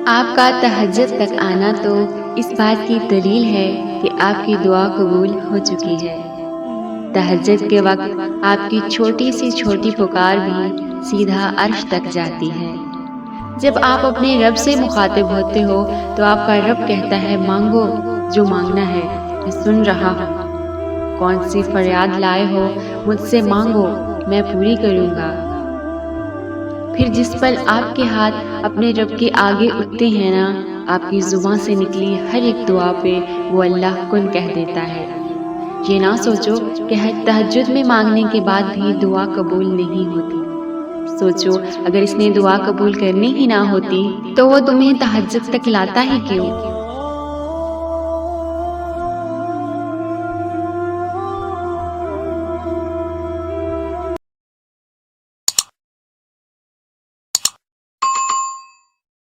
आपका तहज्जुद तक आना तो इस बात की दलील है कि आपकी दुआ कबूल हो चुकी है। तहज्जुद के वक्त आपकी छोटी सी छोटी पुकार भी सीधा अर्श तक जाती है। जब आप अपने रब से मुखातिब होते हो तो आपका रब कहता है, मांगो जो मांगना है, मैं सुन रहा हूँ। कौन सी फरियाद लाए हो, मुझसे मांगो, मैं पूरी करूँगा। फिर जिस पल आपके हाथ अपने रब के आगे उठते हैं ना, आपकी जुबान से निकली हर एक दुआ पे वो अल्लाह कुन कह देता है। ये ना सोचो कि हर तहज्जुद में मांगने के बाद भी दुआ कबूल नहीं होती। सोचो अगर इसने दुआ कबूल करनी ही ना होती तो वो तुम्हें तहज्जुद तक लाता ही क्यों।